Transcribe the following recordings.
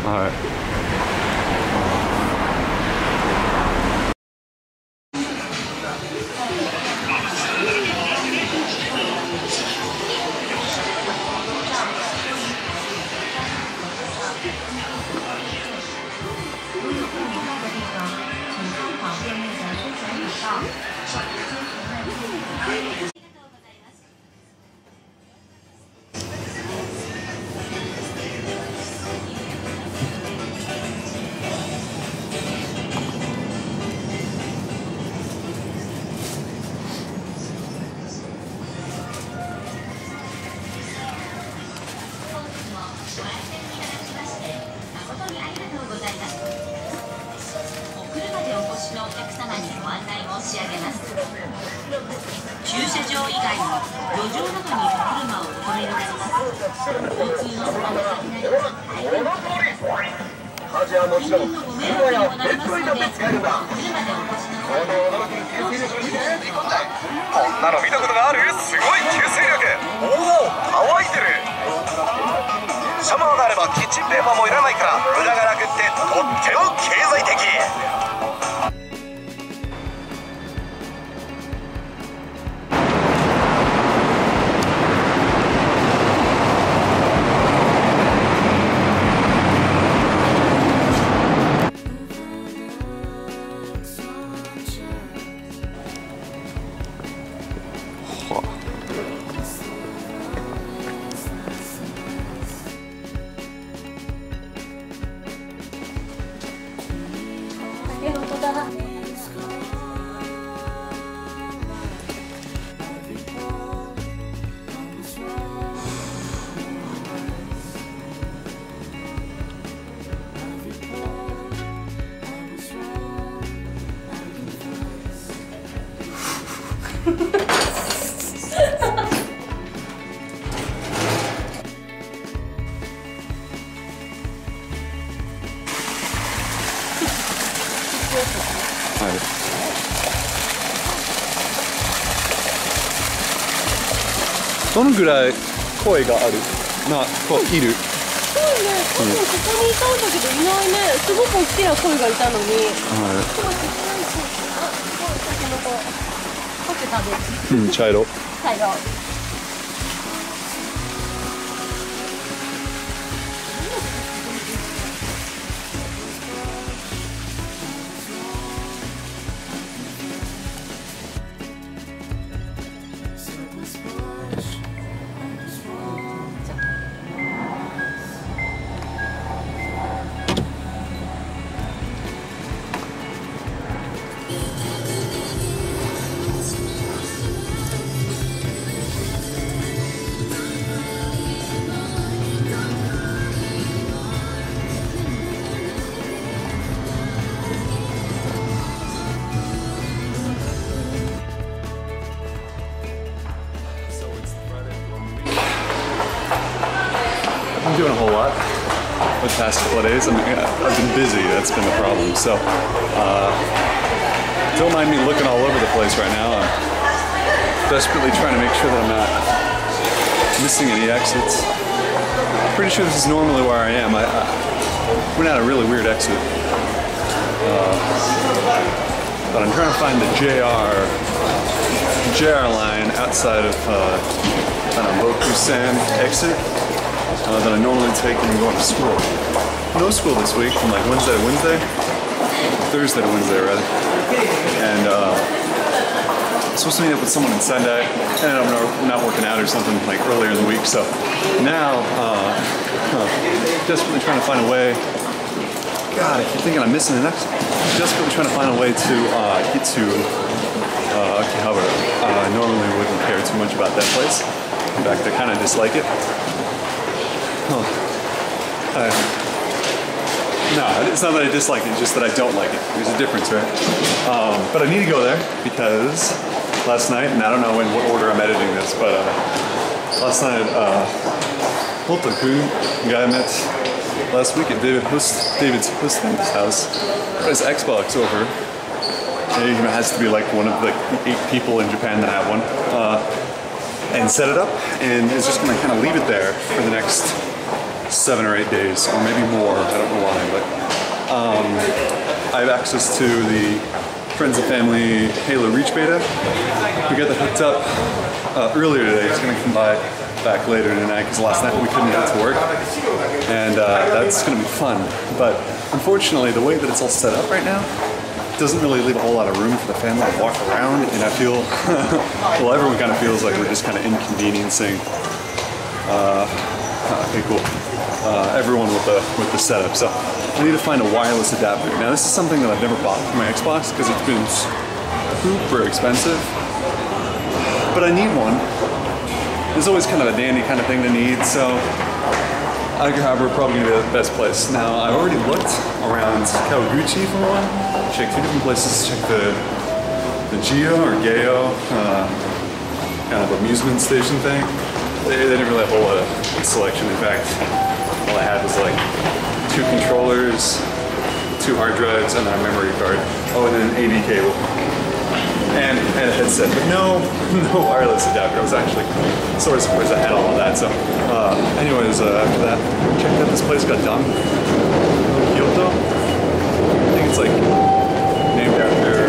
はい。駐車場以外の路上などにお車をお止めになります。交通の妨げがないのは大変です。近隣のご迷惑にもなりますので、お車でお越しの際こんなの見たことがある？すごい吸水力。おお、乾いてる。シャワーがあればキッチンペーパーもいらないから無駄がなくってとっても経済的。どのぐらい声がある？こういる。そうね、多分ここにいたんだけどいないね。すごく大きな声がいたのに。はい。うん、茶色。茶色。I'm doing a whole lot the past couple of days. I mean, I've been busy, that's been the problem. So, don't mind me looking all over the place right now. I'm desperately trying to make sure that I'm not missing any exits. Pretty sure this is normally where I am. I went out a really weird exit. But I'm trying to find the JR line outside of Bokusan exit. That I normally take when I'm going to school. No school this week from like Wednesday to Wednesday. Thursday to Wednesday, rather. And I'm supposed to meet up with someone in Sendai. And I'm not working out or something like earlier in the week. So now, desperately trying to find a way. God, I keep thinking I'm missing the next. Desperately trying to find a way to get to Akihabara. I normally wouldn't care too much about that place. In fact, I kind of dislike it. No, it's not that I dislike it, it's just that I don't like it. There's a difference, right? But I need to go there because last night, and I don't know in what order I'm editing this, but last night, Hotaku, the guy I met last week at David's hosting house, brought his Xbox over. And it has to be like one of the 8 people in Japan that have one. And set it up, and is just gonna kind of leave it there for the next 7 or 8 days, or maybe more, I don't know why, but I have access to the Friends and Family Halo Reach beta. We got that hooked up earlier today. He's gonna come by back later tonight because last night we couldn't get to work, and that's gonna be fun. But unfortunately, the way that it's all set up right now doesn't really leave a whole lot of room for the family to walk around, and I feel, well, everyone kind of feels like we're just kind of inconveniencing okay, cool. Everyone with the setup. So I need to find a wireless adapter. Now this is something that I've never bought for my Xbox because it's been super expensive, but I need one. It's always kind of a dandy kind of thing to need, so Akihabara probably gonna be the best place. Now I already looked around Kawaguchi for one. Checked 2 different places. Checked the Geo or Gayo kind of amusement station thing. They didn't really have a whole lot of selection. In fact, all I had was like 2 controllers, 2 hard drives, and then a memory card. Oh, and then an AV cable. And a headset, but no wireless adapter. I was actually sort of surprised I had all of that. So anyways, after that, checked out this place got done. Kyoto? I think it's like named after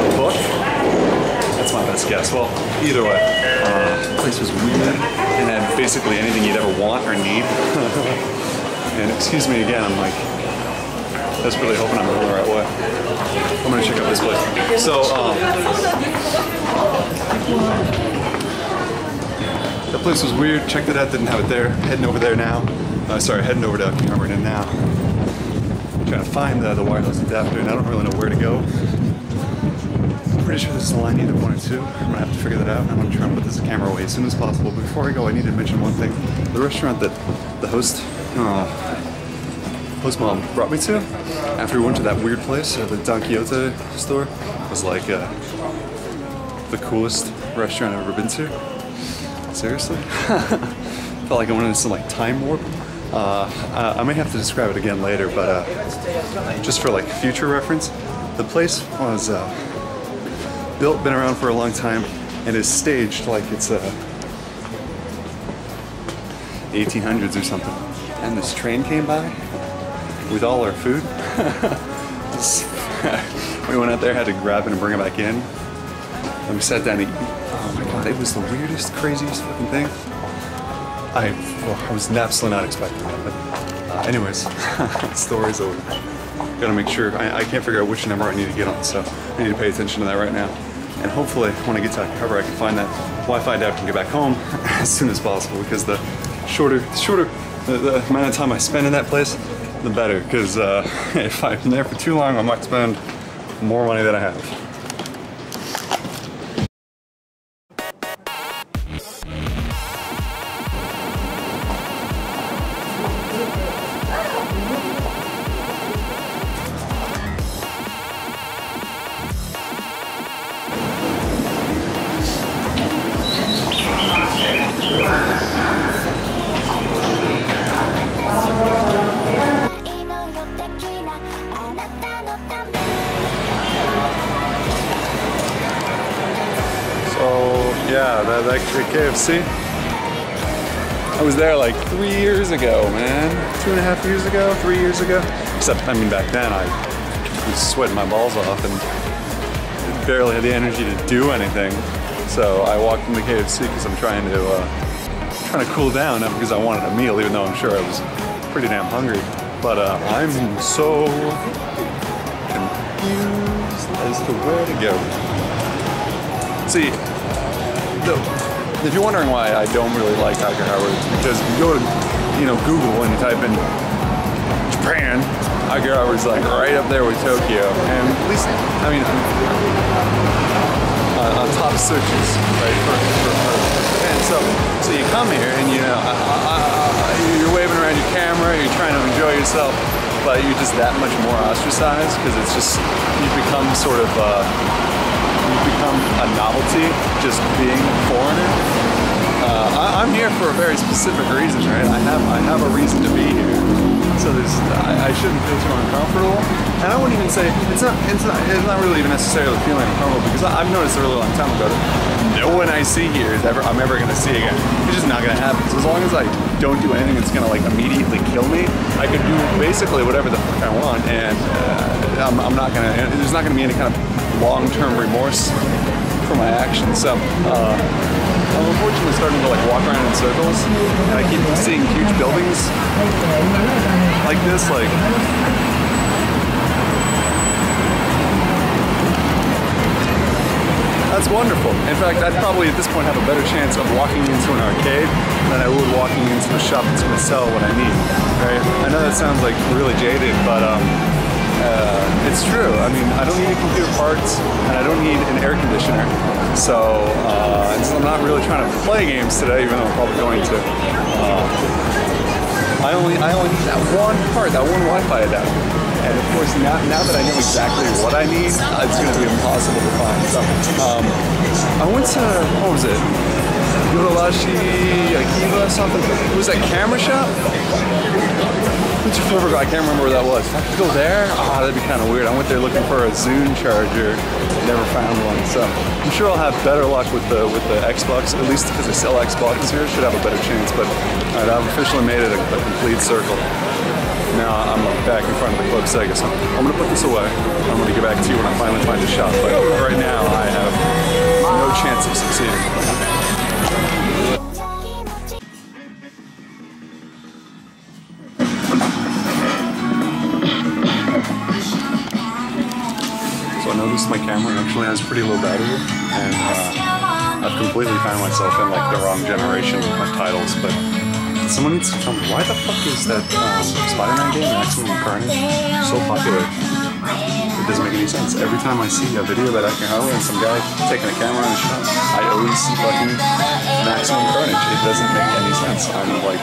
a book. That's my best guess. Well, either way, the place was weird and had basically anything you'd ever want or need. And excuse me again, I'm like, desperately hoping I'm going the right way. I'm gonna check out this place. So, that place was weird. Checked it out, didn't have it there. Heading over there now. Sorry, heading over to Akihabara now. Trying to find the wireless adapter, and I don't really know where to go. I'm pretty sure this is the line either 1 or 2. I'm gonna have to figure that out. I'm gonna try and put this camera away as soon as possible. But before I go, I need to mention one thing. The restaurant that the host mom brought me to, after we went to that weird place, the Don Quixote store, was like the coolest restaurant I've ever been to. Seriously? Felt like I went into some like time warp. I may have to describe it again later, but just for like future reference, the place was been around for a long time, and is staged like it's 1800s or something. And this train came by with all our food. We went out there, had to grab it and bring it back in. And we sat down to eat. Oh my god, it was the weirdest, craziest fucking thing. I was absolutely not expecting that, but anyways, story's over. Gotta make sure, I can't figure out which number I need to get on, so I need to pay attention to that right now. And hopefully, when I get to Akihabara, I can find that Wi-Fi adapter and get back home as soon as possible, because the shorter the amount of time I spend in that place, the better, because if I'm there for too long, I might spend more money than I have. Yeah, that KFC. I was there like 3 years ago, man. 2.5 years ago, 3 years ago. Except, I mean, back then I was sweating my balls off and barely had the energy to do anything. So I walked into KFC because I'm trying to cool down, not because I wanted a meal, even though I'm sure I was pretty damn hungry. But I'm so confused as to where to go. See, if you're wondering why I don't really like Akihabara, it's because if you go to, Google and you type in Japan, Akihabara is like right up there with Tokyo, and at least, I mean, on top searches, right, for Japan. So you come here and you're waving around your camera, you're trying to enjoy yourself, but you're just that much more ostracized because it's just, you become sort of a novelty, just being a foreigner. I'm here for a very specific reason, right? I have a reason to be here. So I shouldn't feel too uncomfortable. And I wouldn't even say it's not really even necessarily feeling uncomfortable because I've noticed a really long time ago that no one I see here is I'm ever gonna see again. It's just not gonna happen. So as long as I don't do anything that's gonna like immediately kill me, I can do basically whatever the fuck I want, and I'm not gonna. There's not gonna be any kind of long-term remorse for my actions. So I'm unfortunately starting to like walk around in circles, and I keep seeing huge buildings like this, like. That's wonderful. In fact, I'd probably at this point have a better chance of walking into an arcade than I would walking into a shop that's going to sell what I need. Right? I know that sounds like really jaded, but it's true. I mean, I don't need computer parts, and I don't need an air conditioner. So, I'm not really trying to play games today, even though I'm probably going to. I only need that one part, that one Wi-Fi adapter. And of course, now that I know exactly what I need, it's going to be impossible to find. So, I went to, what was it? Yorolashi, Akihabara, something. It was that camera shop? What's your favorite? I can't remember where that was. If I could go there, that'd be kind of weird. I went there looking for a Zune charger, never found one. So I'm sure I'll have better luck with the Xbox, at least because they sell Xboxes here. Should have a better chance. But all right, I've officially made it a complete circle. Now I'm back in front of the Club Sega, so I'm gonna put this away. I'm gonna get back to you when I finally find a shop. But right now I have no chance of succeeding. So I noticed my camera actually has pretty low battery, and I've completely found myself in like the wrong generation of titles. But someone needs to tell me, why the fuck is that Spider-Man game, Maximum Carnage, so popular? It doesn't make any sense. Every time I see a video about Akihabara and some guy taking a camera on a shot, I always see fucking Maximum Carnage. It doesn't make any sense. I'm like,